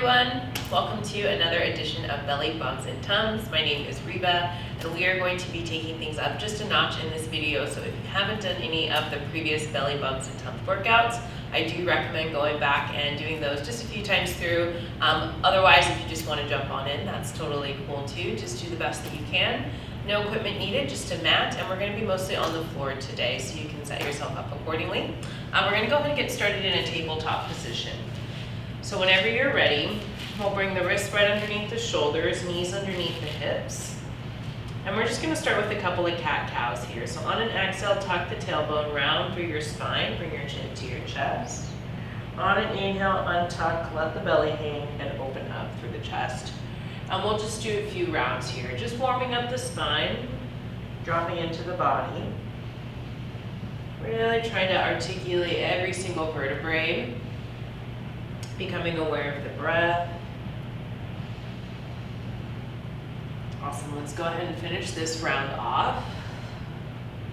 everyone, welcome to another edition of Belly Bumps and Tums. My name is Riva and we are going to be taking things up just a notch in this video. So if you haven't done any of the previous Belly Bumps and Tums workouts, I do recommend going back and doing those just a few times through. Otherwise, if you just want to jump on in, that's totally cool too. Just do the best that you can. No equipment needed, just a mat, and we're going to be mostly on the floor today so you can set yourself up accordingly. We're going to go ahead and get started in a tabletop position. So whenever you're ready, we'll bring the wrists right underneath the shoulders, knees underneath the hips. And we're just gonna start with a couple of cat-cows here. So on an exhale, tuck the tailbone round through your spine, bring your chin to your chest. On an inhale, untuck, let the belly hang, and open up through the chest. And we'll just do a few rounds here, just warming up the spine, dropping into the body. Really trying to articulate every single vertebrae. Becoming aware of the breath. Awesome, let's go ahead and finish this round off.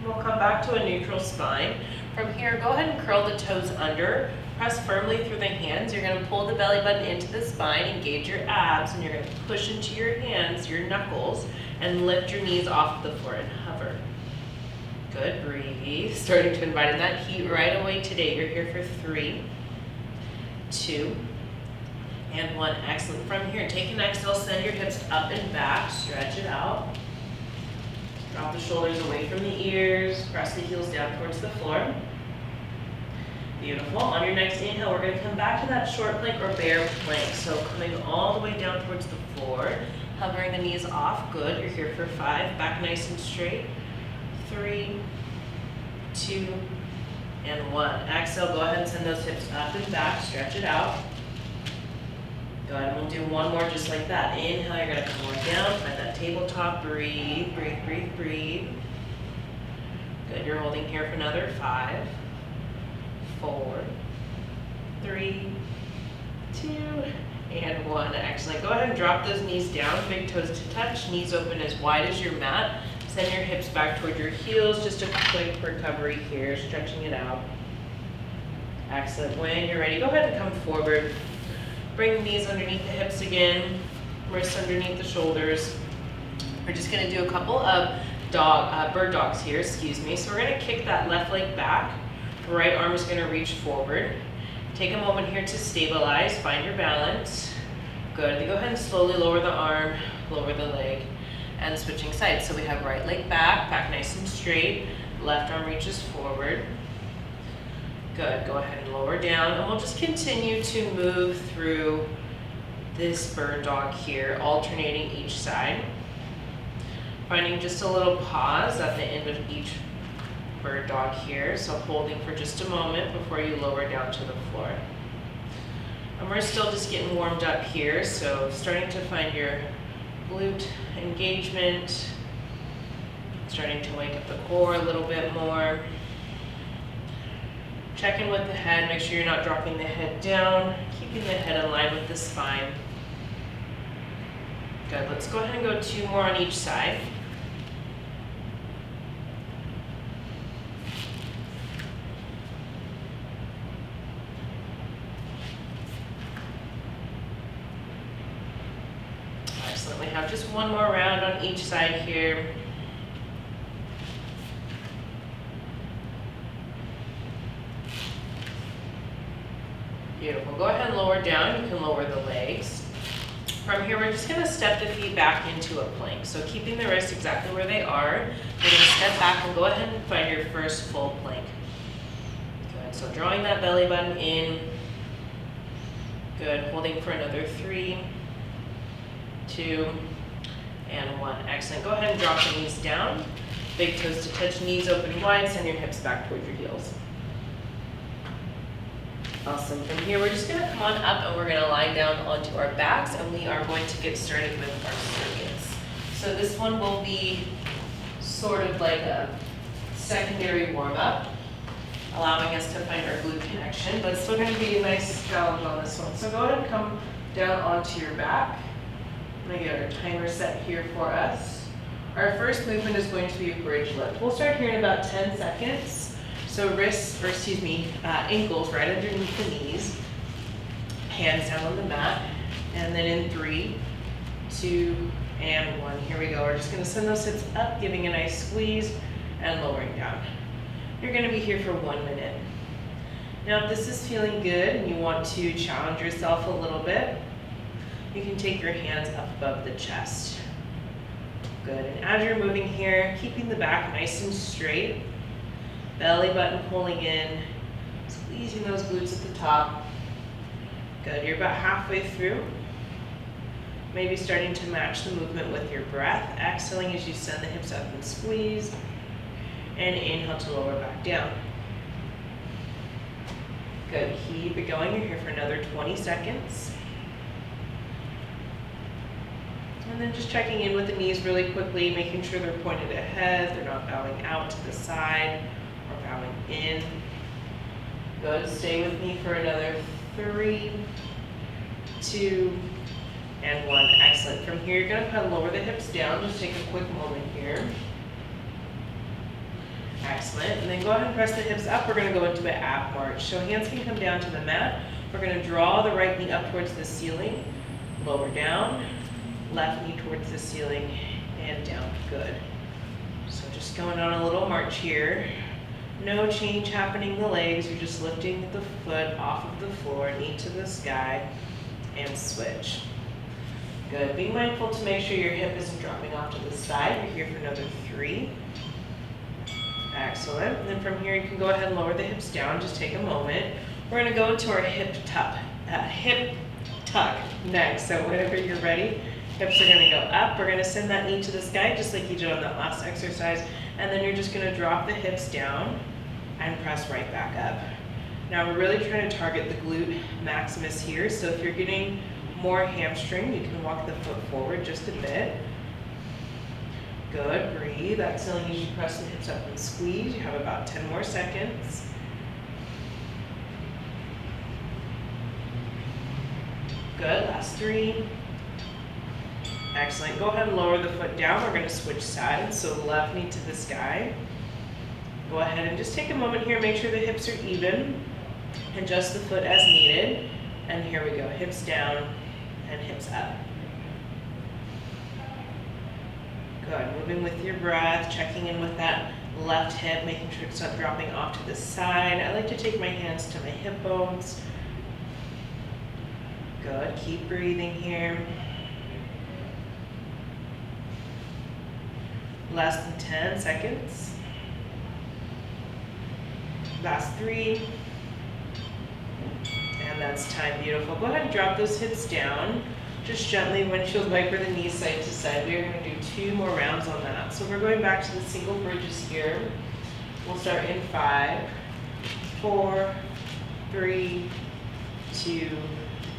We'll come back to a neutral spine. From here, go ahead and curl the toes under. Press firmly through the hands. You're gonna pull the belly button into the spine, engage your abs, and you're gonna push into your hands, your knuckles, and lift your knees off the floor and hover. Good, breathe. Starting to invite in that heat right away today. You're here for 3, 2, and 1. Excellent. From here, take an exhale, send your hips up and back, stretch it out. Drop the shoulders away from the ears, press the heels down towards the floor. Beautiful. On your next inhale, we're going to come back to that short plank or bear plank. So coming all the way down towards the floor, hovering the knees off. Good. You're here for 5. Back nice and straight. 3, 2, and 1. Exhale, go ahead and send those hips up and back, stretch it out. Go ahead and we'll do one more just like that. Inhale, you're gonna come more down, find that tabletop, breathe, breathe, breathe, breathe. Good, you're holding here for another 5, 4, 3, 2, and 1. Excellent. Go ahead and drop those knees down, big toes to touch, knees open as wide as your mat. Send your hips back toward your heels. Just a quick recovery here, stretching it out. Excellent. When you're ready, go ahead and come forward. Bring the knees underneath the hips again, wrists underneath the shoulders. We're just gonna do a couple of bird dogs here, excuse me. So we're gonna kick that left leg back. Right arm is gonna reach forward. Take a moment here to stabilize, find your balance. Good, then go ahead and slowly lower the arm, lower the leg. And switching sides. So we have right leg back, back nice and straight, left arm reaches forward. Good, go ahead and lower down, and we'll just continue to move through this bird dog here, alternating each side. Finding just a little pause at the end of each bird dog here, so holding for just a moment before you lower down to the floor. And we're still just getting warmed up here, so starting to find your glute engagement, starting to wake up the core a little bit more. Check in with the head, make sure you're not dropping the head down, keeping the head in line with the spine. Good, let's go ahead and go 2 more on each side. We have just one more round on each side here. Beautiful. Go ahead and lower down. You can lower the legs. From here, we're just going to step the feet back into a plank. So keeping the wrists exactly where they are, you're going to step back and go ahead and find your first full plank. Good. So drawing that belly button in. Good. Holding for another 3, 2, and 1. Excellent. Go ahead and drop the knees down. Big toes to touch, knees open wide. Send your hips back towards your heels. Awesome. From here, we're just going to come on up and we're going to lie down onto our backs, and we are going to get started with our circuits. So this one will be sort of like a secondary warm-up, allowing us to find our glute connection, but it's still going to be a nice challenge on this one. So go ahead and come down onto your back. I'm going to get our timer set here for us. Our first movement is going to be a bridge lift. We'll start here in about 10 seconds. So ankles right underneath the knees, hands down on the mat. And then in 3, 2, and 1. Here we go. We're just gonna send those hips up, giving a nice squeeze and lowering down. You're gonna be here for 1 minute. Now, if this is feeling good and you want to challenge yourself a little bit, you can take your hands up above the chest. Good, and as you're moving here, keeping the back nice and straight, belly button pulling in, squeezing those glutes at the top. Good, you're about halfway through. Maybe starting to match the movement with your breath, exhaling as you send the hips up and squeeze, and inhale to lower back down. Good, keep it going. You're here for another 20 seconds. And then just checking in with the knees really quickly, making sure they're pointed ahead, they're not bowing out to the side or bowing in. Good, stay with me for another 3, 2, and 1. Excellent. From here, you're gonna kind of lower the hips down. Just take a quick moment here. Excellent. And then go ahead and press the hips up. We're gonna go into an ab march. So hands can come down to the mat. We're gonna draw the right knee up towards the ceiling, lower down, left knee towards the ceiling, and down. Good. So just going on a little march here. No change happening in the legs. You're just lifting the foot off of the floor, knee to the sky, and switch. Good. Be mindful to make sure your hip isn't dropping off to the side. You're here for another 3. Excellent. And then from here, you can go ahead and lower the hips down. Just take a moment. We're going to go into our hip tuck next. So whenever you're ready, hips are going to go up. We're going to send that knee to the sky, just like you did on that last exercise. And then you're just going to drop the hips down and press right back up. Now we're really trying to target the glute maximus here. So if you're getting more hamstring, you can walk the foot forward just a bit. Good, breathe. Exhaling as you press the hips up and squeeze. You have about 10 more seconds. Good, last 3. Excellent. Go ahead and lower the foot down. We're going to switch sides, so left knee to the sky. Go ahead and just take a moment here, make sure the hips are even. Adjust the foot as needed. And here we go, hips down and hips up. Good, moving with your breath, checking in with that left hip, making sure it's not dropping off to the side. I like to take my hands to my hip bones. Good, keep breathing here. Less than 10 seconds. Last 3. And that's time, beautiful. Go ahead and drop those hips down. Just gently windshield wiper the knees side to side. We are going to do 2 more rounds on that. So we're going back to the single bridges here. We'll start in 5, 4, 3, 2,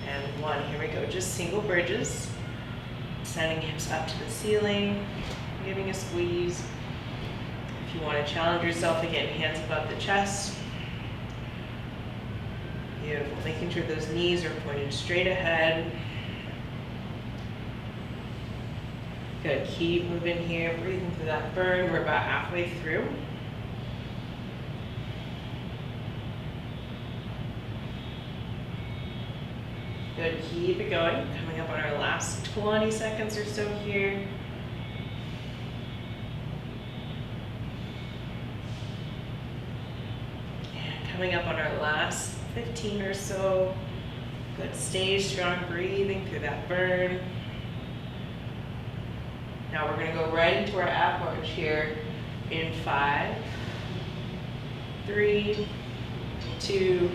and 1. Here we go, just single bridges. Sending hips up to the ceiling, giving a squeeze. If you want to challenge yourself again, hands above the chest. Beautiful, making sure those knees are pointed straight ahead. Good, keep moving here, breathing through that burn. We're about halfway through. Good, keep it going. Coming up on our last 20 seconds or so here. And coming up on our last 15 or so. Good, stay strong, breathing through that burn. Now we're gonna go right into our ab march here in 5, 3, 2,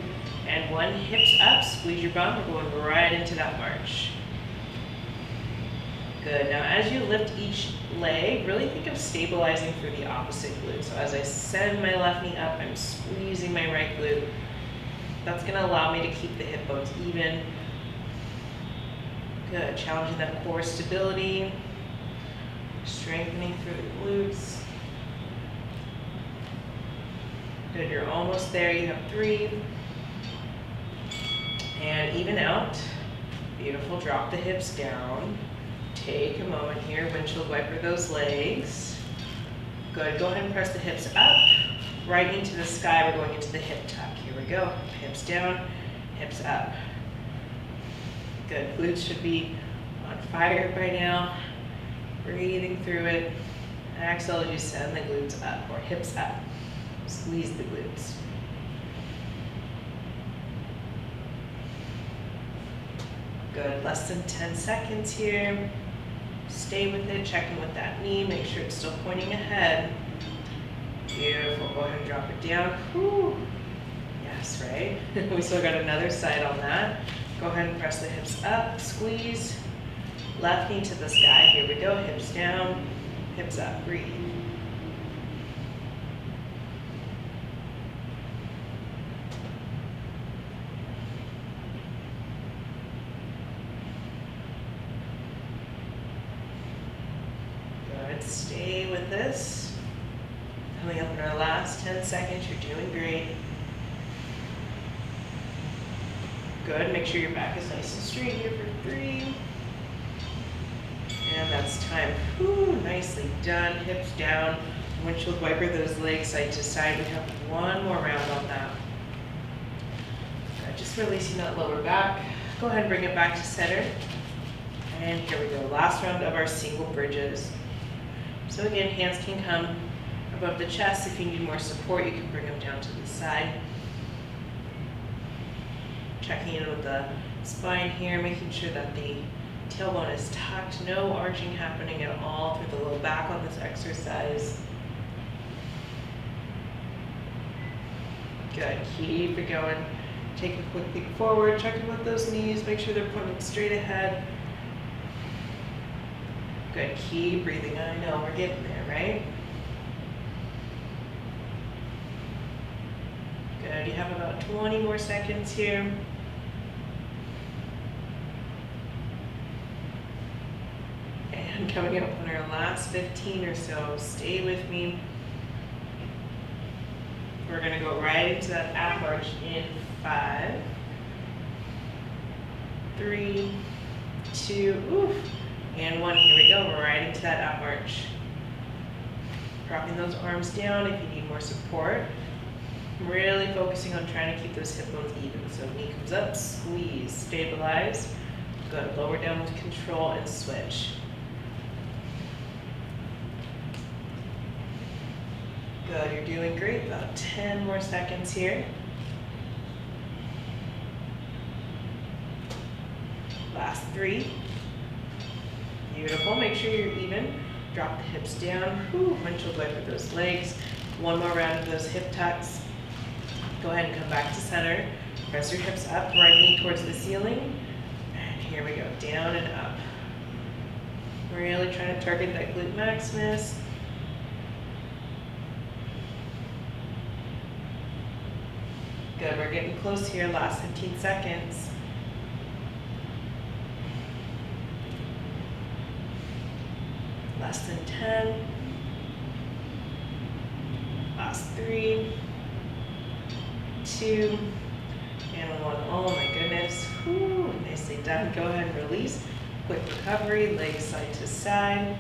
and 1. Hips up, squeeze your bum. We're going right into that march. Good, now as you lift each leg, really think of stabilizing through the opposite glute. So as I send my left knee up, I'm squeezing my right glute. That's gonna allow me to keep the hip bones even. Good, challenging that core stability. Strengthening through the glutes. Good, you're almost there. You have 3. And even out. Beautiful, drop the hips down. Take a moment here, windshield wiper those legs. Good, go ahead and press the hips up, right into the sky. We're going into the hip tuck. Here we go, hips down, hips up. Good, glutes should be on fire by now. Breathing through it. Exhale as you send the glutes up or hips up. Squeeze the glutes. Good, less than 10 seconds here. Stay with it, checking with that knee, make sure it's still pointing ahead. Beautiful, go ahead and drop it down. Whew. Yes, right? We still got another side on that. Go ahead and press the hips up, squeeze. Left knee to the sky, here we go, hips down, hips up, breathe. Good, stay with this. Coming up in our last 10 seconds, you're doing great. Good, make sure your back is nice and straight here for 3. And that's time. Whew, nicely done. Hips down. Windshield wiper those legs side to side. We have one more round on that. Just releasing that lower back. Go ahead and bring it back to center. And here we go. Last round of our single bridges. So again, hands can come above the chest. If you need more support, you can bring them down to the side. Checking in with the spine here, making sure that the tailbone is tucked, no arching happening at all through the low back on this exercise. Good, keep it going. Take a quick peek forward, check in with those knees, make sure they're pointing straight ahead. Good, keep breathing. I know, we're getting there, right? Good, you have about 20 more seconds here. And coming up on our last 15 or so, stay with me. We're gonna go right into that ab arch in 5, 3, 2, and 1. Here we go, we're right into that ab arch. Dropping those arms down if you need more support. Really focusing on trying to keep those hip bones even. So knee comes up, squeeze, stabilize. Good, lower down with control and switch. Good, you're doing great. About 10 more seconds here. Last 3. Beautiful, make sure you're even. Drop the hips down. Windshield wiper those legs. One more round of those hip tucks. Go ahead and come back to center. Press your hips up, right knee towards the ceiling. And here we go, down and up. Really trying to target that glute maximus. Good, we're getting close here, last 15 seconds. Less than 10. Last 3, 2, and 1. Oh my goodness. Whew, nicely done. Go ahead and release. Quick recovery, legs side to side.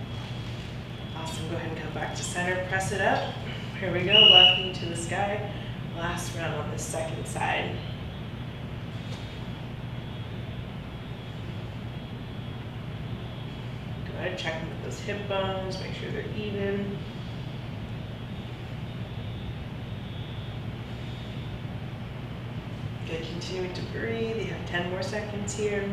Awesome, go ahead and come back to center. Press it up. Here we go, left knee to the sky. Last round on the second side. Go ahead, check in with those hip bones, make sure they're even. Good, continuing to breathe. You have 10 more seconds here.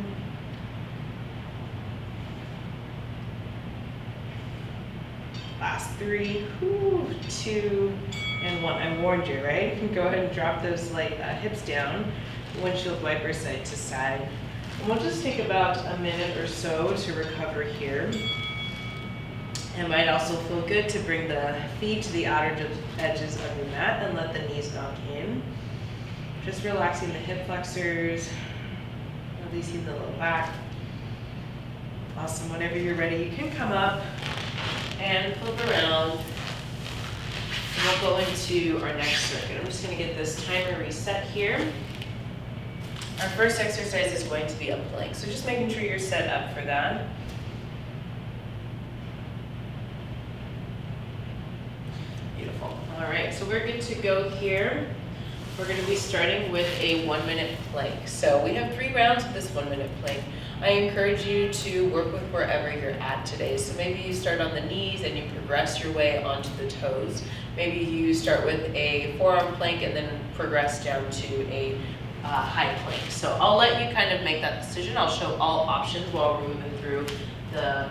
Last 3, 2, and 1. I warned you, right? Go ahead and drop those hips down, windshield wiper side to side. And we'll just take about a minute or so to recover here. It might also feel good to bring the feet to the outer edges of your mat and let the knees knock in. Just relaxing the hip flexors, releasing the low back. Awesome, whenever you're ready, you can come up and flip around. And we'll go into our next circuit. I'm just gonna get this timer reset here. Our first exercise is going to be a plank, so just making sure you're set up for that. Beautiful. All right, so we're good to go here. We're going to be starting with a 1-minute plank. So we have 3 rounds of this 1-minute plank. I encourage you to work with wherever you're at today. So maybe you start on the knees and you progress your way onto the toes. Maybe you start with a forearm plank and then progress down to a high plank. So I'll let you kind of make that decision. I'll show all options while we're moving through the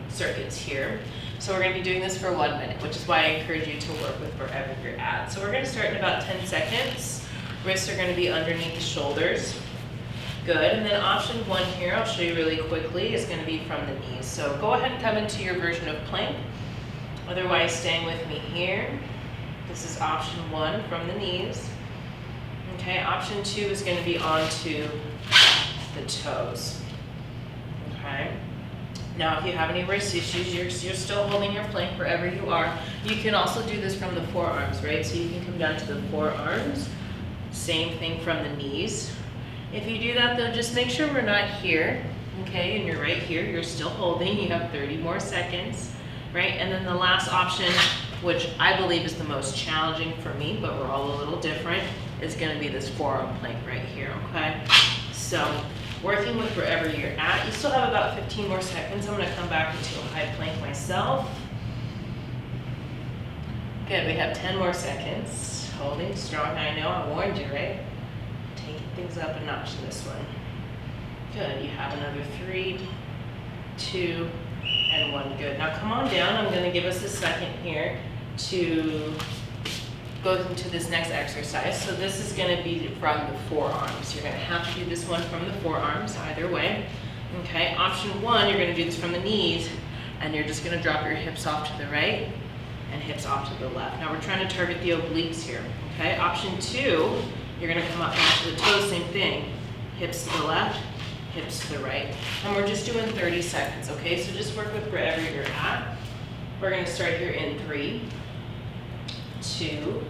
circuits here. So we're going to be doing this for 1 minute, which is why I encourage you to work with wherever you're at. So we're going to start in about 10 seconds. Wrists are going to be underneath the shoulders. Good, and then option 1 here, I'll show you really quickly, is going to be from the knees. So go ahead and come into your version of plank. Otherwise, staying with me here. This is option 1 from the knees. Okay, option 2 is going to be onto the toes. Okay. Now, if you have any wrist issues, you're still holding your plank wherever you are. You can also do this from the forearms, right? So you can come down to the forearms. Same thing from the knees. If you do that, though, just make sure we're not here, okay? And you're right here. You're still holding. You have 30 more seconds, right? And then the last option, which I believe is the most challenging for me, but we're all a little different, is going to be this forearm plank right here, okay? So working with wherever you're at, you still have about 15 more seconds. I'm going to come back into a high plank myself. Good, we have 10 more seconds. Holding strong. I know, I warned you, right? Taking things up a notch in this one. Good, you have another 3, 2, and 1. Good. Now come on down. I'm going to give us a second here to go into this next exercise. So this is going to be from the forearms. You're going to have to do this one from the forearms either way. Okay, option 1, you're going to do this from the knees, and you're just going to drop your hips off to the right and hips off to the left. Now we're trying to target the obliques here. Okay, option 2, you're going to come up onto the toes, same thing. Hips to the left, hips to the right. And we're just doing 30 seconds, okay? So just work with wherever you're at. We're going to start here in 3, 2,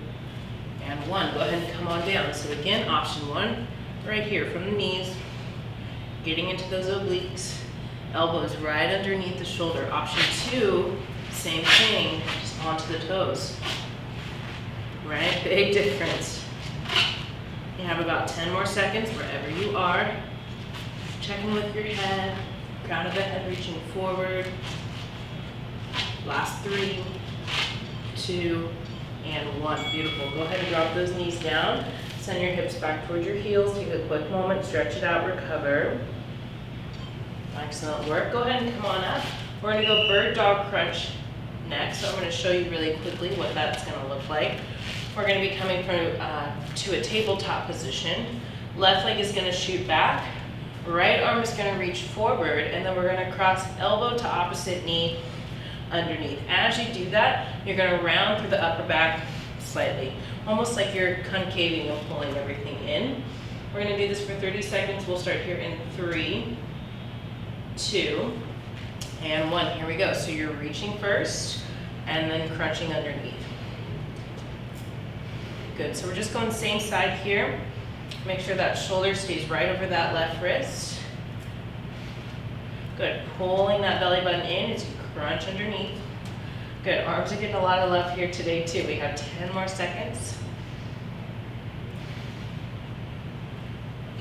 and 1. Go ahead and come on down. So again, option 1, right here from the knees, getting into those obliques, elbows right underneath the shoulder. Option 2, same thing, just onto the toes. Right? Big difference. You have about 10 more seconds wherever you are. Checking with your head, crown of the head reaching forward. Last 3, 2, and 1. Beautiful. Go ahead and drop those knees down. Send your hips back towards your heels. Take a quick moment, stretch it out, recover. Excellent work. Go ahead and come on up. We're going to go bird dog crunch next. So I'm going to show you really quickly what that's going to look like. We're going to be coming from to a tabletop position. Left leg is going to shoot back. Right arm is going to reach forward, and then we're going to cross elbow to opposite knee underneath. As you do that, you're going to round through the upper back slightly, almost like you're concaving and pulling everything in. We're going to do this for 30 seconds. We'll start here in 3, 2, and 1. Here we go. So you're reaching first and then crunching underneath. Good. So we're just going same side here. Make sure that shoulder stays right over that left wrist. Good. Pulling that belly button in as you crunch underneath. Good. Arms are getting a lot of love here today too. We have 10 more seconds.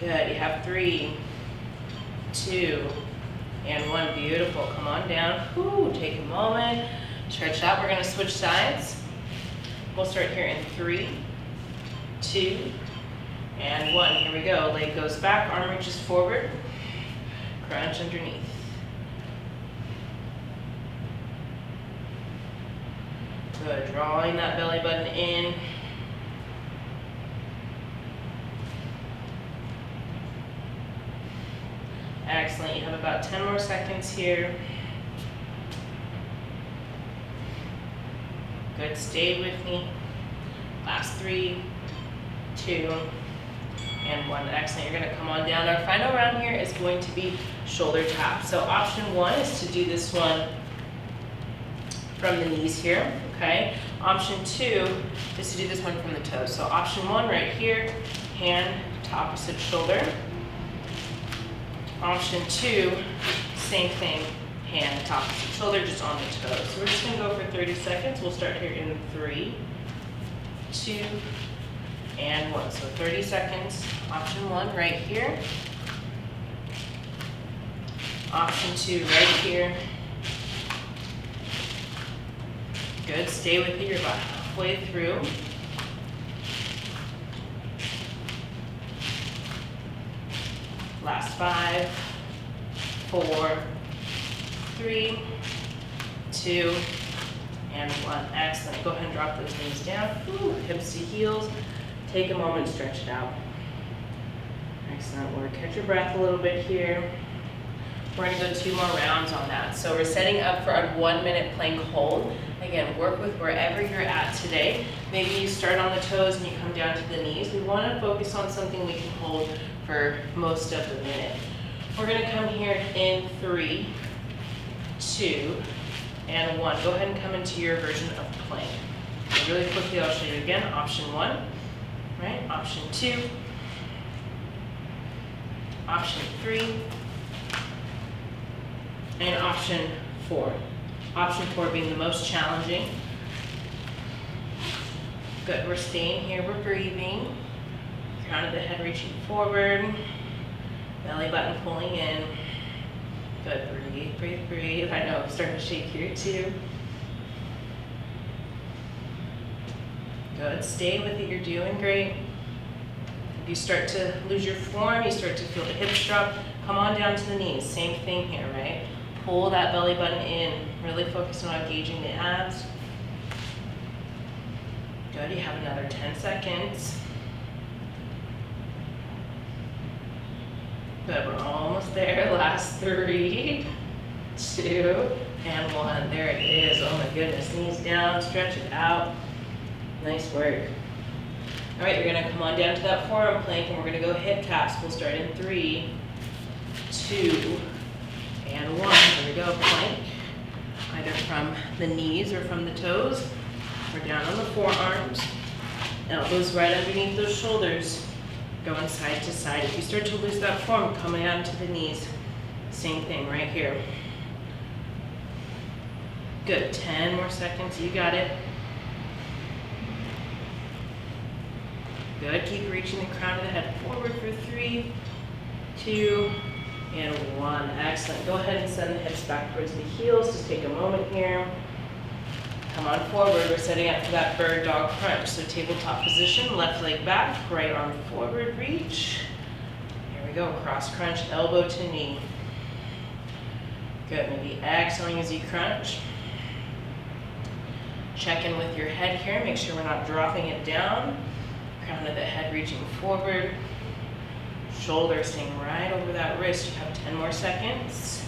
Good. You have 3, 2, and 1. Beautiful. Come on down. Whew. Take a moment. Stretch out. We're going to switch sides. We'll start here in 3, 2, and 1. Here we go. Leg goes back, arm reaches forward, crunch underneath. Good. Drawing that belly button in. Excellent. You have about 10 more seconds here. Good. Stay with me. Last 3, 2, and 1. Excellent. You're going to come on down. Our final round here is going to be shoulder tap. So option 1 is to do this one from the knees here. Okay. Option 2 is to do this one from the toes. So option 1 right here, hand to opposite shoulder. Option 2, same thing, hand to opposite shoulder, just on the toes. So we're just going to go for 30 seconds. We'll start here in 3, 2, and 1. So 30 seconds, option 1 right here. Option 2 right here. Good, stay with it, you're about halfway through. Last 5, 4, 3, 2, and 1. Excellent. Go ahead and drop those knees down. Ooh, hips to heels. Take a moment, stretch it out. Excellent work. Catch your breath a little bit here. We're going to go 2 more rounds on that. So we're setting up for a 1-minute plank hold. Again, work with wherever you're at today. Maybe you start on the toes and you come down to the knees. We want to focus on something we can hold for most of the minute. We're going to come here in 3, 2, and 1. Go ahead and come into your version of plank. So really quickly, I'll show you again. Option 1, right? Option 2, option 3, and option 4. Option 4 being the most challenging. Good, we're staying here, we're breathing. Crown of the head reaching forward. Belly button pulling in. Good, breathe, breathe, breathe. I know I'm starting to shake here too. Good, stay with it, you're doing great. If you start to lose your form, you start to feel the hips drop, come on down to the knees. Same thing here, right? Pull that belly button in. Really focus on engaging the abs. Good, you have another 10 seconds. Good, we're almost there. Last 3, 2, and 1. There it is. Oh my goodness, knees down, stretch it out. Nice work. All right, you're gonna come on down to that forearm plank and we're gonna go hip taps. We'll start in 3, 2, and 1. Here we go, plank. Either from the knees or from the toes. We're down on the forearms. Elbows right underneath those shoulders. Going side to side. If you start to lose that form, coming down to the knees. Same thing right here. Good, 10 more seconds, you got it. Good, keep reaching the crown of the head forward for 3, 2, and 1. Excellent. Go ahead and send the hips back towards the heels. Just take a moment here. Come on forward. We're setting up for that bird dog crunch. So tabletop position, left leg back, right arm forward, reach. Here we go, cross crunch, elbow to knee. Good, maybe exhaling as you crunch. Check in with your head here, make sure we're not dropping it down. Crown of the head reaching forward. Shoulder staying right over that wrist. You have 10 more seconds.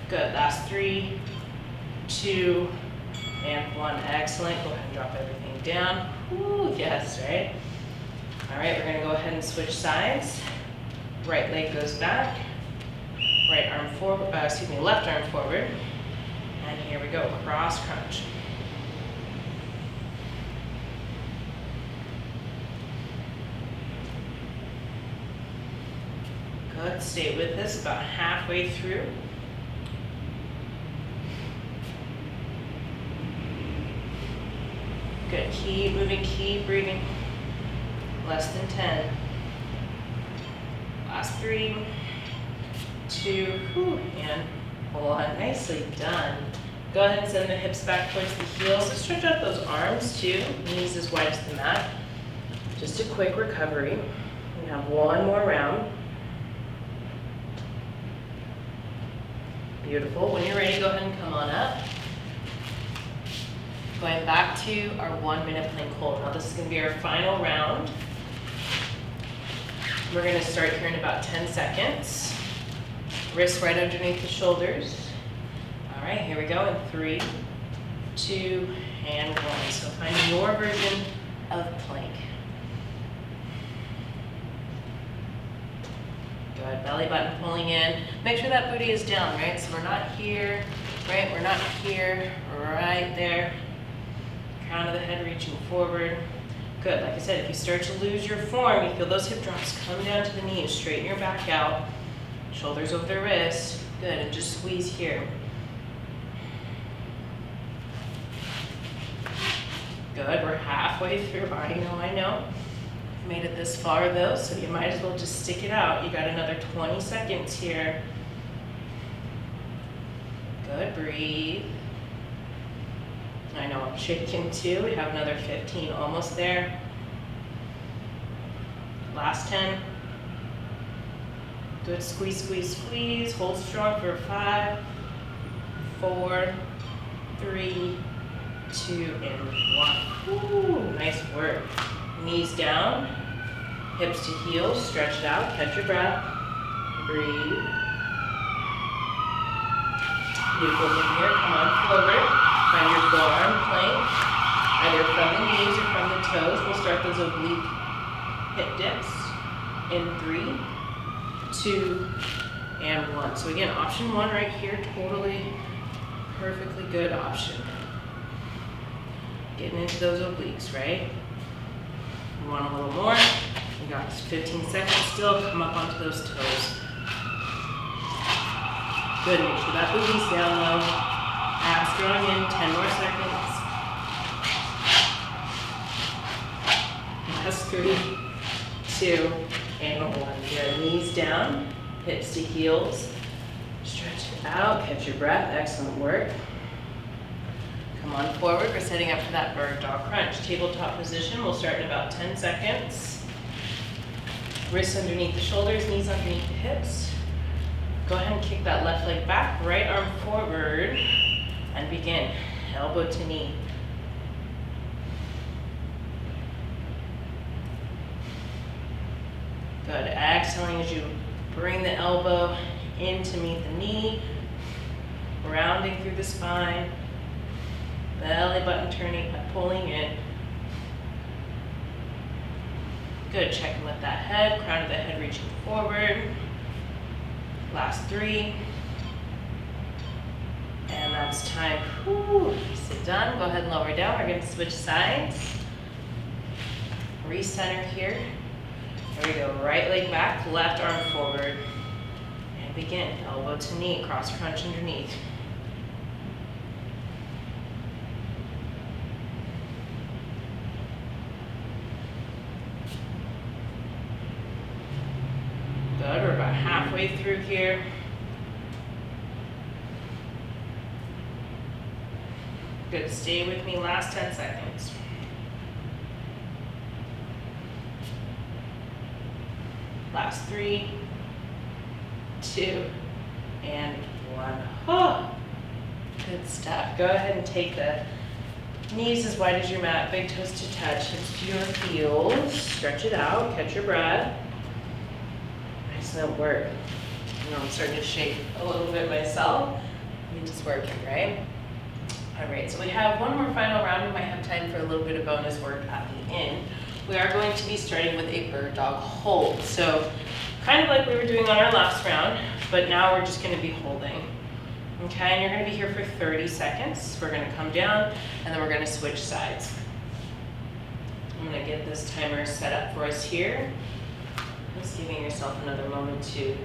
Good, last 3, 2, and 1. Excellent, go ahead and drop everything down. Ooh, yes, right? All right, we're gonna go ahead and switch sides. Right leg goes back. Right arm forward, left arm forward. And here we go, cross crunch. Good, stay with this, about halfway through. Good, keep moving, keep breathing. Less than 10. Last 3, 2, and 1. Nicely done. Go ahead and send the hips back towards the heels. So stretch out those arms too, knees as wide as the mat. Just a quick recovery. We have 1 more round. Beautiful. When you're ready, go ahead and come on up. Going back to our 1-minute plank hold. Now this is going to be our final round. We're going to start here in about 10 seconds. Wrists right underneath the shoulders. All right, here we go in 3, 2, and 1. So find your version of plank. Good, belly button pulling in. Make sure that booty is down, right? So we're not here, right? We're not here, right there. Crown of the head reaching forward. Good, like I said, if you start to lose your form, you feel those hip drops come down to the knees, straighten your back out, shoulders over the wrist. Good, and just squeeze here. Good, we're halfway through, I know. You made it this far though, so you might as well just stick it out. You got another 20 seconds here. Good, breathe. I know I'm shaking too. We have another 15, almost there. Last 10. Good, squeeze, squeeze, squeeze. Hold strong for 5, 4, 3, 2, and 1. Ooh, nice work. Knees down, hips to heels, stretch it out, catch your breath, breathe. Beautiful from here, come on forward, find your forearm plank, either from the knees or from the toes. We'll start those oblique hip dips in 3, 2, and 1. So again, option 1 right here, totally, perfectly good option. Getting into those obliques, right? You want a little more? You got 15 seconds still. Come up onto those toes. Good, make sure that boogie's down low. Abs drawing in, 10 more seconds. That's 3, 2, and 1. Good, knees down, hips to heels. Stretch it out, catch your breath, excellent work. Come on forward, we're setting up for that bird dog crunch. Tabletop position, we'll start in about 10 seconds. Wrists underneath the shoulders, knees underneath the hips. Go ahead and kick that left leg back, right arm forward, and begin. Elbow to knee. Good, exhaling as you bring the elbow in to meet the knee, rounding through the spine. Belly button turning, pulling in. Good, checking with that head, crown of the head reaching forward. Last 3. And that's time. Whew, sit down, go ahead and lower down. We're gonna switch sides. Recenter here. Here we go, right leg back, left arm forward. And begin, elbow to knee, cross crunch underneath. Good, we're about halfway through here. Good, stay with me, last 10 seconds. Last 3, 2, and 1. Oh, good stuff. Go ahead and take the knees as wide as your mat, big toes to touch, hips to your heels. Stretch it out, catch your breath. Excellent work. I know I'm starting to shake a little bit myself. It's just working, right? All right, so we have one more final round. We might have time for a little bit of bonus work at the end. We are going to be starting with a bird dog hold. So kind of like we were doing on our last round, but now we're just gonna be holding. Okay, and you're gonna be here for 30 seconds. We're gonna come down and then we're gonna switch sides. I'm gonna get this timer set up for us here. Just giving yourself another moment to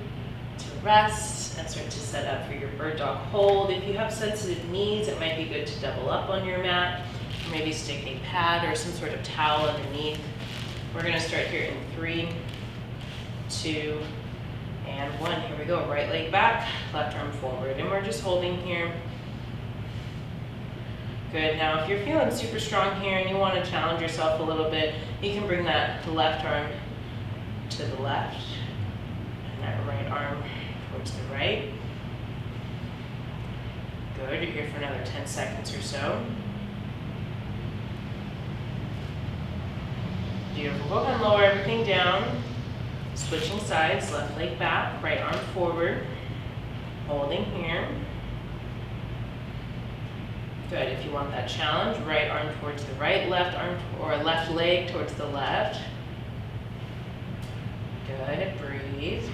rest and start to set up for your bird dog hold. If you have sensitive knees, it might be good to double up on your mat. Maybe stick a pad or some sort of towel underneath. We're gonna start here in 3, 2, and 1. Here we go, right leg back, left arm forward. And we're just holding here. Good, now if you're feeling super strong here and you wanna challenge yourself a little bit, you can bring that left arm to the left and that right arm towards the right. Good, you're here for another 10 seconds or so. Beautiful, go ahead and lower everything down. Switching sides, left leg back, right arm forward. Holding here. Good, if you want that challenge, right arm towards the right, left arm or left leg towards the left. Good, breathe.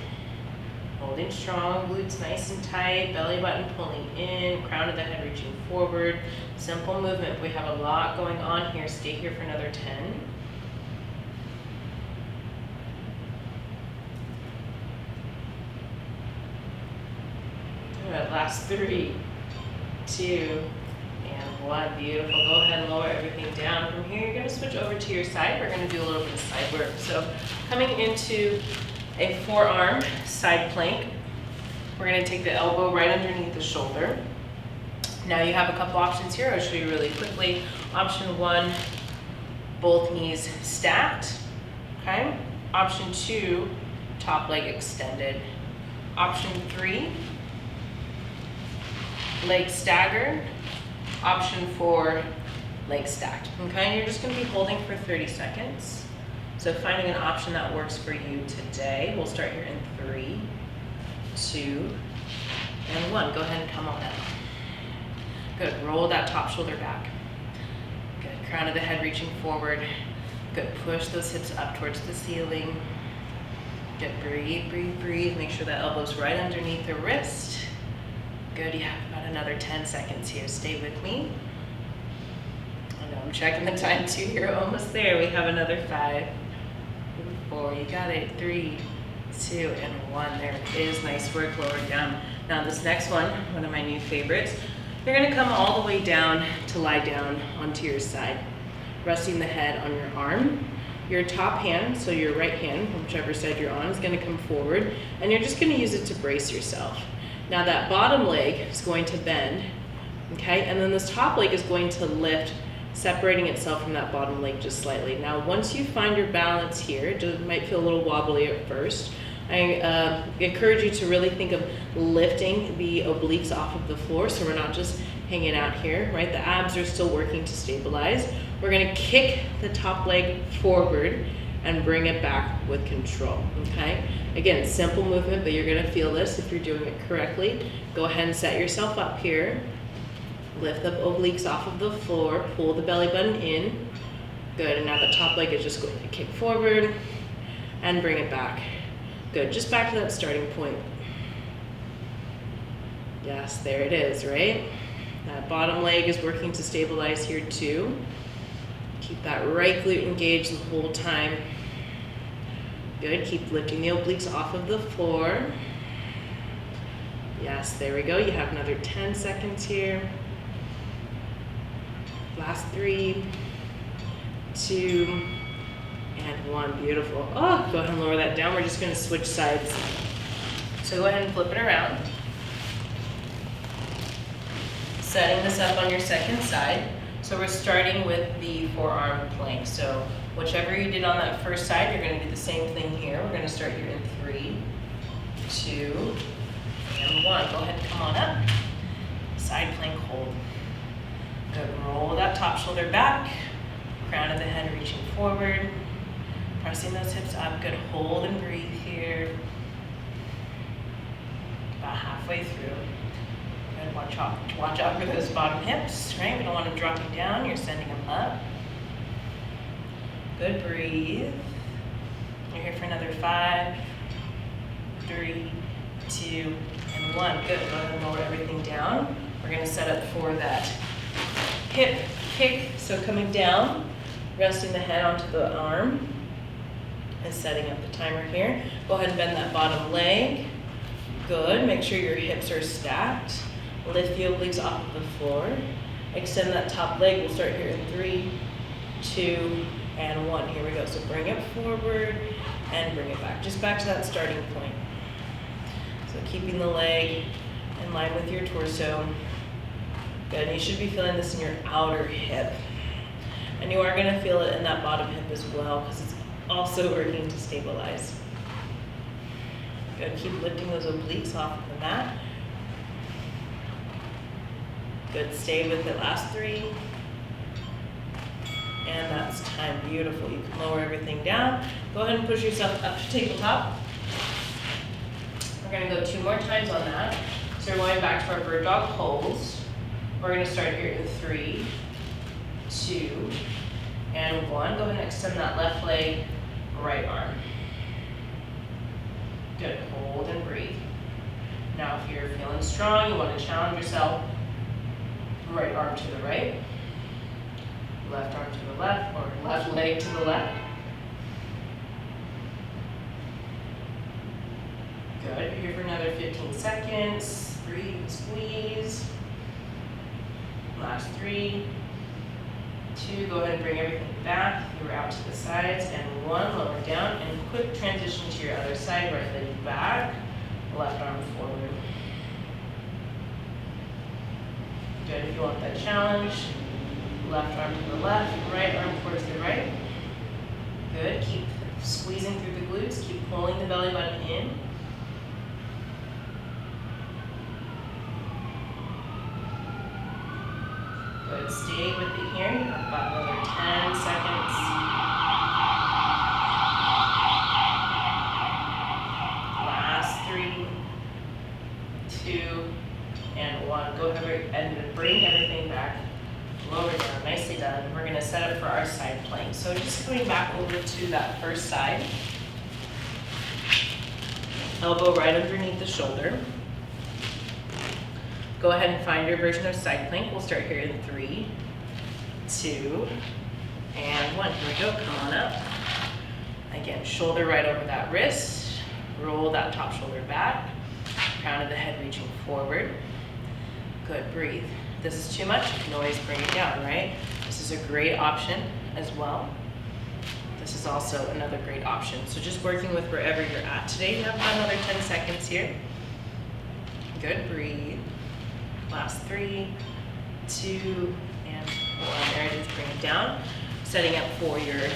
Holding strong, glutes nice and tight, belly button pulling in, crown of the head reaching forward. Simple movement. We have a lot going on here. Stay here for another 10. Good, last 3, 2, And one, beautiful. Go ahead and lower everything down. From here, you're gonna switch over to your side. We're gonna do a little bit of side work. So coming into a forearm side plank, we're gonna take the elbow right underneath the shoulder. Now you have a couple options here. I'll show you really quickly. Option one, both knees stacked, okay? Option two, top leg extended. Option three, leg staggered. Option four, leg stacked, okay? And you're just gonna be holding for 30 seconds. So finding an option that works for you today. We'll start here in 3, 2, and 1. Go ahead and come on up. Good, roll that top shoulder back. Good, crown of the head reaching forward. Good, push those hips up towards the ceiling. Good, breathe, breathe, breathe. Make sure that elbow's right underneath the wrist. Good, you have about another 10 seconds here. Stay with me. I know I'm checking the time too. You're almost there. We have another 5, 4, you got it. 3, 2, and 1. There it is. Nice work, lower down. Now this next one of my new favorites, you're gonna come all the way down to lie down onto your side, resting the head on your arm. Your top hand, so your right hand, whichever side you're on, is gonna come forward, and you're just gonna use it to brace yourself. Now that bottom leg is going to bend, okay? And then this top leg is going to lift, separating itself from that bottom leg just slightly. Now once you find your balance here, it might feel a little wobbly at first, I encourage you to really think of lifting the obliques off of the floor so we're not just hanging out here, right? The abs are still working to stabilize. We're gonna kick the top leg forward and bring it back with control, okay? Again, simple movement, but you're gonna feel this if you're doing it correctly. Go ahead and set yourself up here. Lift the obliques off of the floor, pull the belly button in. Good, and now the top leg is just going to kick forward and bring it back. Good, just back to that starting point. Yes, there it is, right? That bottom leg is working to stabilize here too. Keep that right glute engaged the whole time. Good, keep lifting the obliques off of the floor. Yes, there we go. You have another 10 seconds here. Last 3, 2, and 1. Beautiful. Oh, go ahead and lower that down. We're just gonna switch sides. So go ahead and flip it around. Setting this up on your second side. So we're starting with the forearm plank. So whichever you did on that first side, you're gonna do the same thing here. We're gonna start here in 3, 2, and 1. Go ahead and come on up. Side plank hold. Good, roll that top shoulder back. Crown of the head reaching forward. Pressing those hips up. Good, hold and breathe here. About halfway through. Good, watch out for those bottom hips, right? We don't want them dropping down. You're sending them up. Good, breathe. You're here for another 5, 3, 2, and 1. Good, go ahead and lower everything down. We're gonna set up for that hip kick. So coming down, resting the head onto the arm, and setting up the timer here. Go ahead and bend that bottom leg. Good, make sure your hips are stacked. Lift the obliques off of the floor. Extend that top leg. We'll start here in 3, 2, and 1. Here we go. So bring it forward and bring it back. Just back to that starting point. So keeping the leg in line with your torso. Good, and you should be feeling this in your outer hip. And you are gonna feel it in that bottom hip as well because it's also working to stabilize. Good, keep lifting those obliques off of the mat. Good, stay with it, last 3. And that's time, beautiful. You can lower everything down. Go ahead and push yourself up to tabletop. We're gonna go 2 more times on that. So we're going back to our bird dog holds. We're gonna start here in 3, 2, and 1. Go ahead and extend that left leg, right arm. Good, hold and breathe. Now if you're feeling strong, you wanna challenge yourself, right arm to the right, left arm to the left, or left leg to the left. Good, you're here for another 15 seconds. Breathe and squeeze. last 3, 2, go ahead and bring everything back. You were out to the sides, and 1, lower down, and quick transition to your other side, right leg back, left arm forward. Good, if you want that challenge, left arm to the left, right arm towards the right. Good, keep squeezing through the glutes, keep pulling the belly button in. Good, stay with it here. You have about another 10 seconds. Last 3, 2, and 1. Go ahead and bring everything back. Lower down, nicely done. We're gonna set up for our side plank. So just going back over to that first side. Elbow right underneath the shoulder. Go ahead and find your version of side plank. We'll start here in 3, 2, and 1. Here we go, come on up. Again, shoulder right over that wrist. Roll that top shoulder back. Crown of the head reaching forward. Good, breathe. If this is too much, you can always bring it down, right? This is a great option as well. This is also another great option. So just working with wherever you're at today. You have about another 10 seconds here. Good, breathe. Last 3, 2, and 1. There it is, bring it down. Setting up for your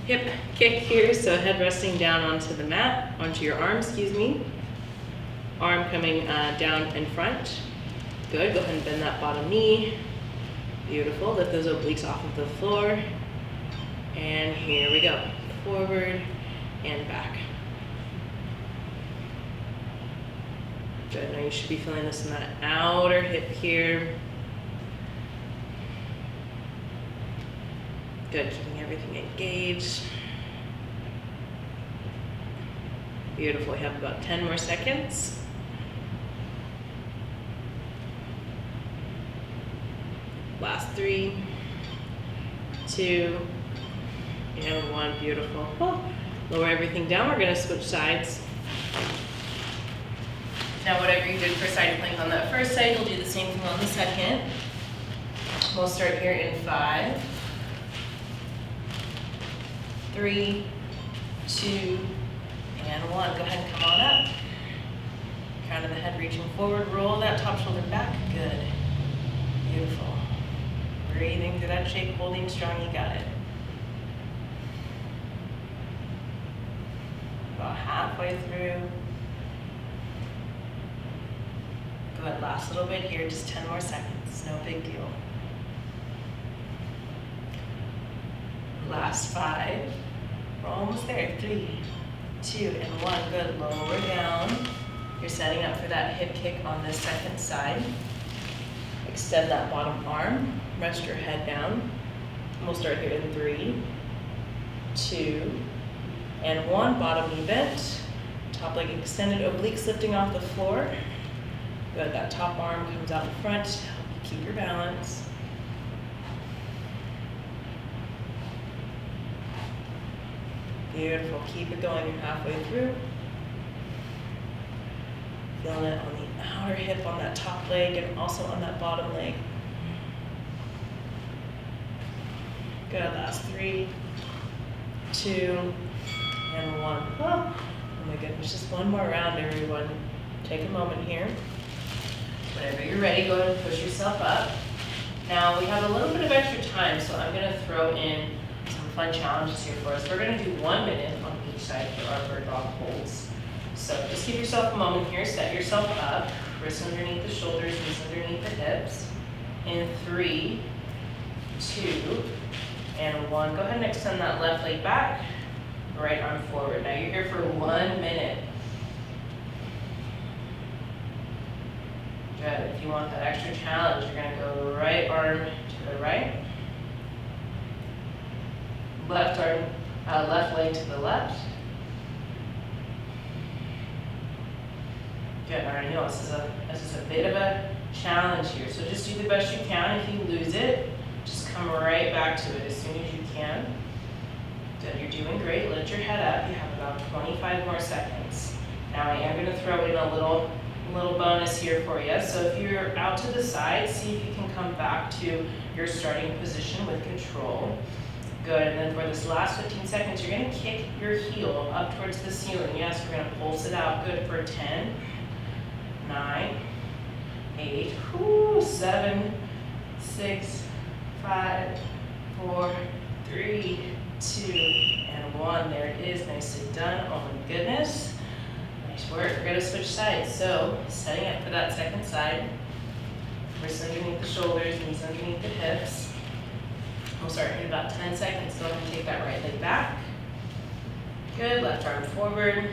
hip kick here. So head resting down onto the mat, onto your arm, excuse me. Arm coming down in front. Good, go ahead and bend that bottom knee. Beautiful, lift those obliques off of the floor. And here we go, forward and back. Good, now you should be feeling this in that outer hip here. Good, keeping everything engaged. Beautiful, we have about 10 more seconds. Last 3, 2, and 1, beautiful. Oh, lower everything down, we're gonna switch sides. Now whatever you did for side plank on that first side, you'll do the same thing on the second. We'll start here in 5, 3, 2, and 1. Go ahead and come on up. Crown of the head reaching forward, roll that top shoulder back, good. Beautiful. Breathing through that shape, holding strong, you got it. About halfway through. Good, last little bit here, just 10 more seconds, no big deal. Last 5, we're almost there, 3, 2, and 1, good, lower down. You're setting up for that hip kick on this second side. Extend that bottom arm, rest your head down. We'll start here in 3, 2, and 1. Bottom knee bent, top leg extended, obliques lifting off the floor. Good, that top arm comes out in front to help you keep your balance. Beautiful, keep it going, you're halfway through. Feeling it on the outer hip on that top leg and also on that bottom leg. Good, last 3, 2, and 1. Oh my goodness, just one more round, everyone. Take a moment here. Whenever you're ready, go ahead and push yourself up. Now we have a little bit of extra time, so I'm gonna throw in some fun challenges here for us. We're gonna do 1 minute on each side for our bird dog holds. So just give yourself a moment here, set yourself up, wrists underneath the shoulders, knees underneath the hips. In 3, 2, and 1. Go ahead and extend that left leg back, right arm forward. Now you're here for 1 minute. Good, if you want that extra challenge, you're gonna go right arm to the right. Left arm, left leg to the left. Good, all right, I know this is a bit of a challenge here, so just do the best you can. If you lose it, just come right back to it as soon as you can. Good, you're doing great. Lift your head up. You have about 25 more seconds. Now I am going to throw in a little bonus here for you. So if you're out to the side, see if you can come back to your starting position with control. Good, and then for this last 15 seconds, you're gonna kick your heel up towards the ceiling. Yes, we're gonna pulse it out. Good for 10, 9, 8, 7, 6, 5, 4, 3, 2, and 1. There it is, nicely done. Oh my goodness. Nice work. We're gonna switch sides. So, setting up for that second side. Wrists underneath the shoulders, knees underneath the hips. We'll start in about 10 seconds. Go ahead and take that right leg back. Good, left arm forward.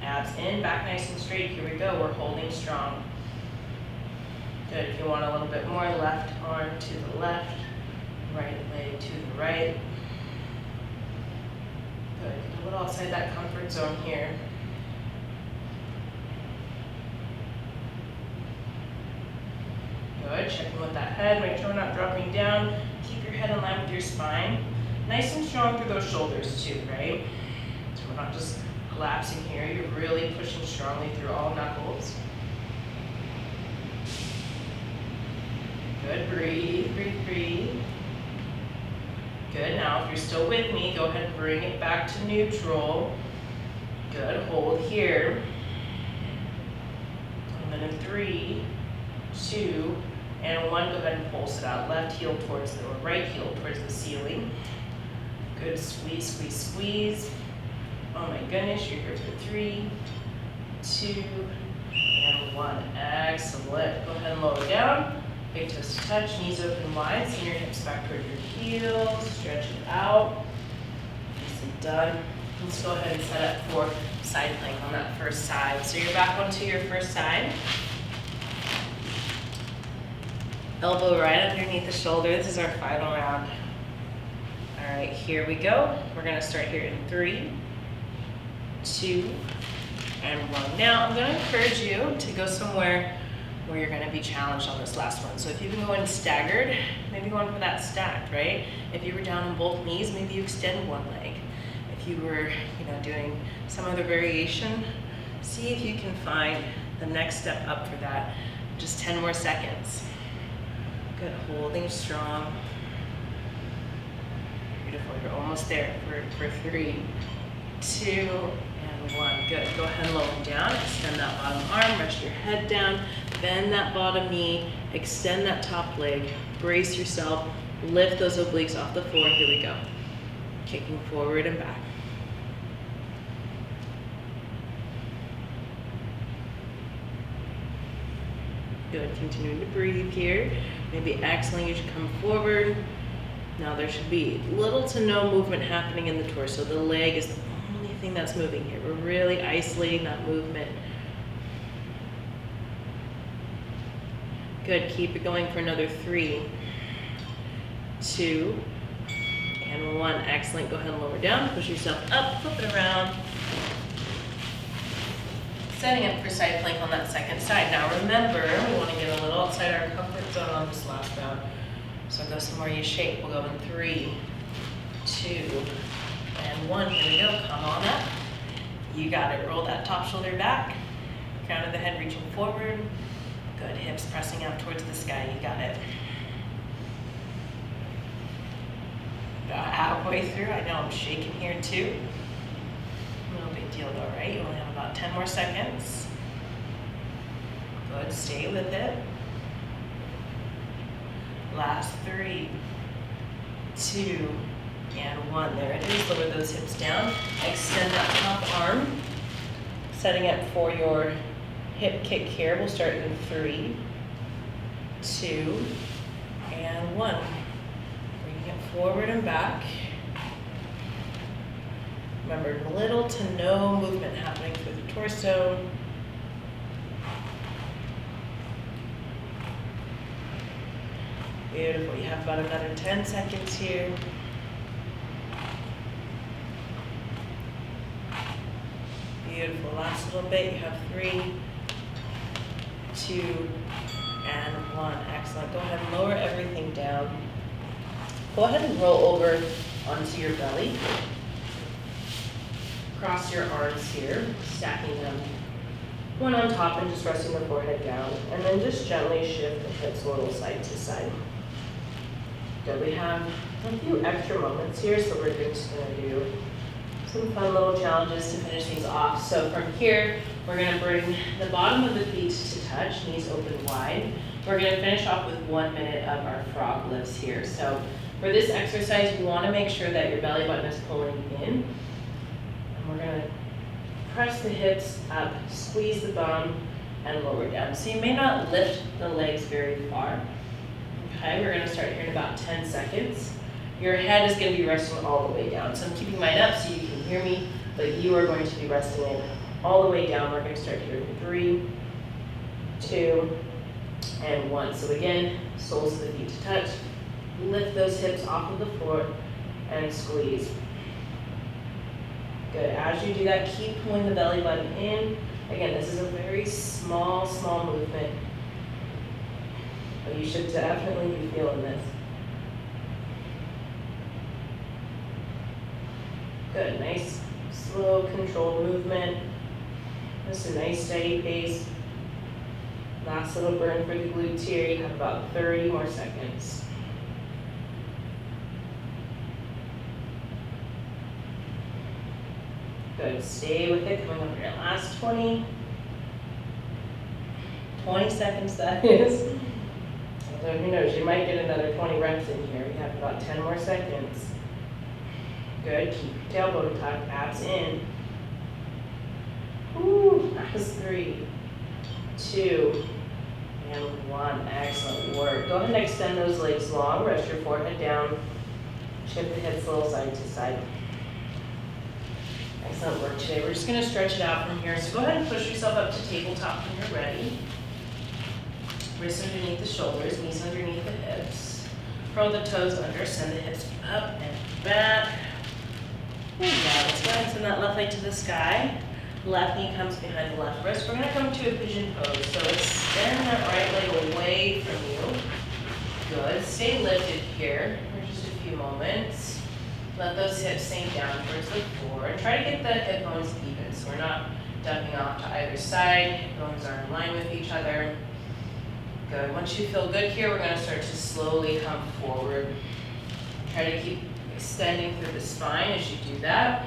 Abs in, back nice and straight. Here we go, we're holding strong. Good, if you want a little bit more, left arm to the left, right leg to the right. Good, get a little outside that comfort zone here. Good, checking with that head, make sure we're not dropping down. Keep your head in line with your spine. Nice and strong through those shoulders too, right? So we're not just collapsing here, you're really pushing strongly through all knuckles. Good, breathe, breathe, breathe. Good, now if you're still with me, go ahead and bring it back to neutral. Good, hold here. And then in 3, 2, and 1, go ahead and pulse it out. Left heel towards the, or right heel towards the ceiling. Good, squeeze, squeeze, squeeze. Oh my goodness, you're here for 3, 2, and 1. Excellent. Go ahead and lower down. Big toes to touch, knees open wide. Send your hips back toward your heels. Stretch it out. Nicely done. Let's go ahead and set up for side plank on that first side. So you're back onto your first side. Elbow right underneath the shoulder. This is our final round. All right, here we go. We're gonna start here in 3, 2, and 1. Now, I'm gonna encourage you to go somewhere where you're gonna be challenged on this last one. So if you can go in staggered, maybe going for that stacked, right? If you were down on both knees, maybe you extend one leg. If you were, doing some other variation, see if you can find the next step up for that. Just 10 more seconds. Good, holding strong. Beautiful, you're almost there for 3, 2, and 1. Good, go ahead and lower down, extend that bottom arm, rest your head down, bend that bottom knee, extend that top leg, brace yourself, lift those obliques off the floor, here we go. Kicking forward and back. Good, continuing to breathe here. Maybe exhaling, you should come forward. Now there should be little to no movement happening in the torso. The leg is the only thing that's moving here. We're really isolating that movement. Good, keep it going for another 3, 2, and 1. Excellent, go ahead and lower down, push yourself up, flip it around. Setting up for side plank on that second side. Now remember, we want to get a little outside our comfort zone on this last round. So go somewhere you shape. We'll go in 3, 2, and 1. Here we go, come on up. You got it, roll that top shoulder back. Crown of the head reaching forward. Good, hips pressing out towards the sky, you got it. About halfway through, I know I'm shaking here too. No big deal though, right? You only have about 10 more seconds. Good, stay with it. Last 3, 2, and 1. There it is, lower those hips down. Extend that top arm. Setting up for your hip kick here. We'll start in 3, 2, and 1. Bringing it forward and back. Remember, little to no movement happening through the torso. Beautiful, you have about another 10 seconds here. Beautiful, last little bit, you have 3, 2, and 1. Excellent, go ahead and lower everything down. Go ahead and roll over onto your belly. Cross your arms here, stacking them one on top and just resting the forehead down. And then just gently shift the hips a little side to side. Good, we have a few extra moments here, so we're just gonna do some fun little challenges to finish things off. So from here, we're gonna bring the bottom of the feet to touch, knees open wide. We're gonna finish off with 1 minute of our frog lifts here. So for this exercise, you wanna make sure that your belly button is pulling in. And we're gonna press the hips up, squeeze the bum, and lower down. So you may not lift the legs very far. Okay, we're gonna start here in about 10 seconds. Your head is gonna be resting all the way down. So I'm keeping mine up so you can hear me, but you are going to be resting it all the way down. We're gonna start here in 3, 2, and 1. So again, soles of the feet to touch. Lift those hips off of the floor and squeeze. Good, as you do that, keep pulling the belly button in. Again, this is a very small movement, but you should definitely be feeling this. Good, nice, slow, controlled movement. Just a nice steady pace. Last little burn for the glutes here. You have about 30 more seconds. Good, stay with it, coming up your last 20 seconds that is. So who knows, you might get another 20 reps in here. We have about 10 more seconds. Good, keep your tailbone tucked, abs in. Woo, that was 3, 2, and 1. Excellent work. Go ahead and extend those legs long, rest your forehead down, shift the hips a little side to side. Excellent work today. We're just gonna stretch it out from here. So go ahead and push yourself up to tabletop when you're ready. Wrists underneath the shoulders, knees underneath the hips. Curl the toes under, send the hips up and back. There you go. Let's go ahead and send that left leg to the sky. Left knee comes behind the left wrist. We're gonna come to a pigeon pose. So extend that right leg away from you. Good. Stay lifted here for just a few moments. Let those hips sink down towards the floor. And try to get the hip bones even so we're not dumping off to either side. Hip bones are in line with each other. Good. Once you feel good here, we're going to start to slowly come forward. Try to keep extending through the spine as you do that.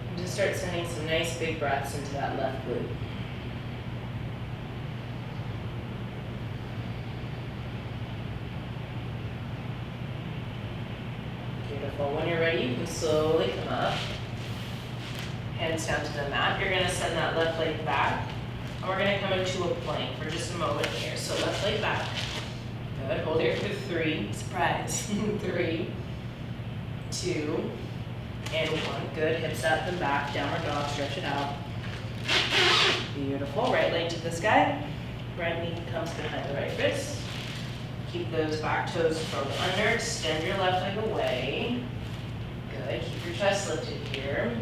And just start sending some nice big breaths into that left glute. Beautiful. When you're ready, you can slowly come up. Hands down to the mat. You're going to send that left leg back. And we're going to come into a plank for just a moment here. So left leg back. Good. Hold here for 3. Surprise. 3, 2, and 1. Good. Hips up and back. Downward dog. Stretch it out. Beautiful. Right leg to the sky. Right knee comes behind the right wrist. Keep those back toes curled under. Extend your left leg away. Good. Keep your chest lifted here.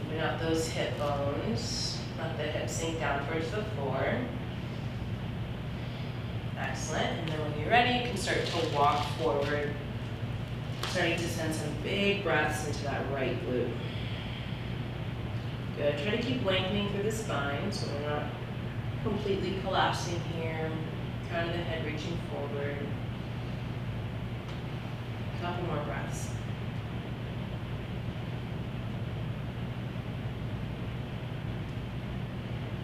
Moving out those hip bones. Let the hips sink down towards the floor. Excellent. And then when you're ready, you can start to walk forward. Starting to send some big breaths into that right glute. Good. Try to keep lengthening through the spine so we're not completely collapsing here. Crown of the head reaching forward. A couple more breaths.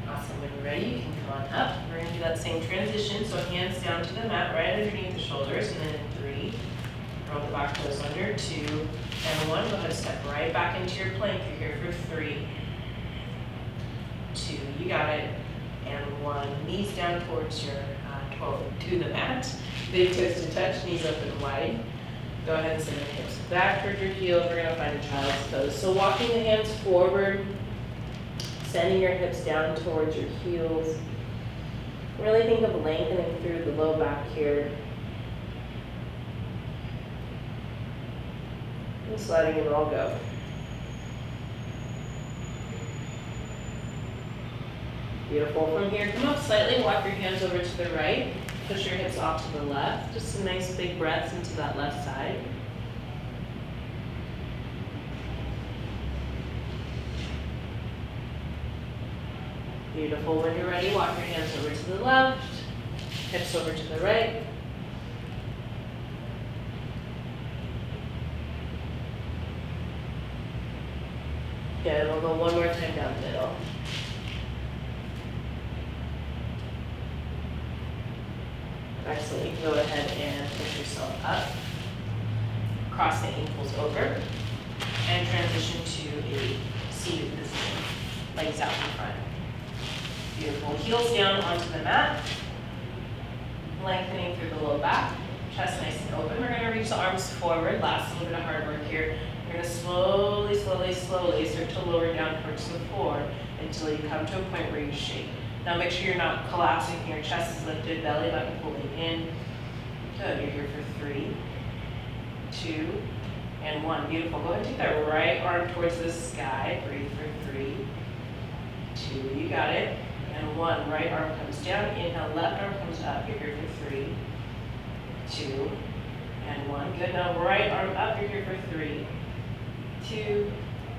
Awesome. When you're ready, you can come on up. We're going to do that same transition. So hands down to the mat, right underneath the shoulders. And then in 3, roll the back toes under. 2, and 1. Go ahead and step right back into your plank. You're here for 3, 2. You got it. And 1. Knees down towards your to the mat. Big toes to touch, knees open wide. Go ahead and send the hips back towards your heels. We're going to find a child's pose. So walking the hands forward, sending your hips down towards your heels. Really think of lengthening through the low back here. Just letting it all go. Beautiful. From here, come up slightly, walk your hands over to the right, push your hips off to the left. Just some nice big breaths into that left side. Beautiful. When you're ready, walk your hands over to the left, hips over to the right. Good, we'll go one more time down the middle. Excellent, you can go ahead and push yourself up. Cross the ankles over and transition to a seated position. Legs out in front. Beautiful, heels down onto the mat. Lengthening through the low back. Chest nice and open. We're gonna reach the arms forward. Last little bit of hard work here. You're gonna slowly start to lower down towards the floor until you come to a point where you shake. Now make sure you're not collapsing. Your chest is lifted, belly button pulling in. Good, you're here for 3, 2, and 1. Beautiful. Go ahead and take that right arm towards the sky. Breathe for 3, 2, you got it. And 1, right arm comes down. Inhale, left arm comes up. You're here for 3, 2, and 1. Good. Now right arm up. You're here for 3, 2,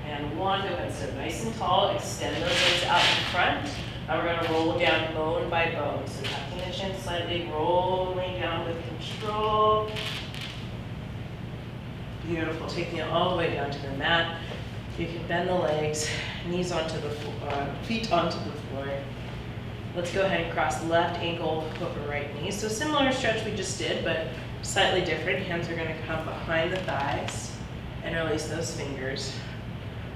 and 1. Go ahead and sit nice and tall. Extend those legs out in front. Now we're going to roll down bone by bone. So tucking the chin slightly, rolling down with control. Beautiful. Taking it all the way down to the mat. You can bend the legs, knees onto the floor, feet onto the floor. Let's go ahead and cross left ankle over right knee. So similar stretch we just did, but slightly different. Hands are going to come behind the thighs and release those fingers.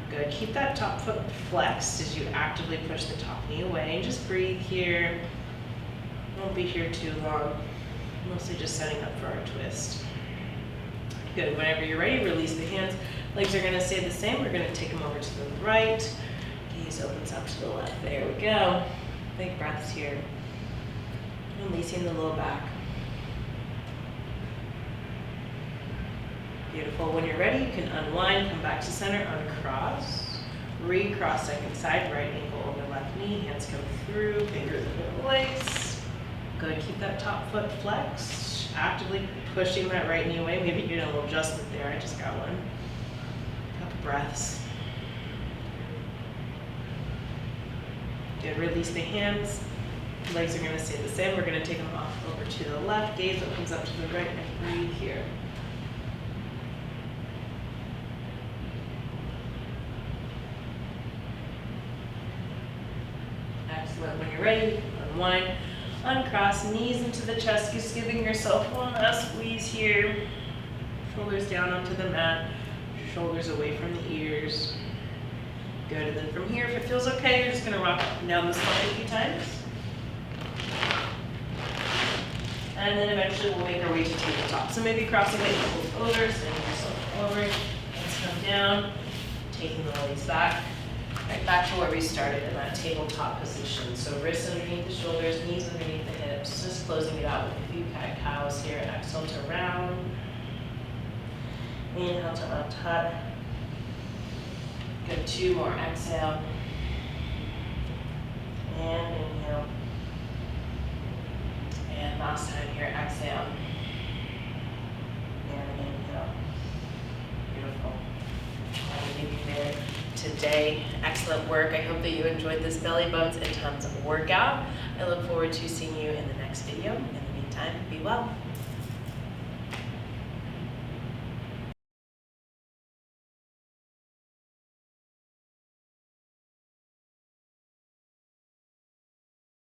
Good. Keep that top foot flexed as you actively push the top knee away. And just breathe here. Won't be here too long. Mostly just setting up for our twist. Good. Whenever you're ready, release the hands. Legs are going to stay the same. We're going to take them over to the right. Gaze opens up to the left. There we go. Big breaths here. Releasing the low back. Beautiful. When you're ready, you can unwind, come back to center, uncross. Recross second side, right ankle over left knee. Hands come through, fingers in the legs. Good. Keep that top foot flexed. Actively pushing that right knee away. Maybe you get a little adjustment there. I just got one. Couple breaths. Good. Release the hands. Legs are going to stay the same. We're going to take them off over to the left. Gaze opens up to the right and breathe here. Excellent. When you're ready, unwind, uncross, knees into the chest, just giving yourself one last squeeze here. Shoulders down onto the mat, shoulders away from the ears. Good, and then from here, if it feels okay, you're just gonna rock up and down the spine a few times. And then eventually we'll make our way to tabletop. So maybe crossing the ankles over, sending yourself over, hands come down, taking the legs back. Right back to where we started in that tabletop position. So wrists underneath the shoulders, knees underneath the hips, just closing it out with a few cat-cows here. Exhale to round. Inhale to untuck. Good, 2 more. Exhale. And inhale. And last time here, exhale. And inhale. Beautiful. I'll leave you there today. Excellent work. I hope that you enjoyed this belly bones and Tums workout. I look forward to seeing you in the next video. In the meantime, be well.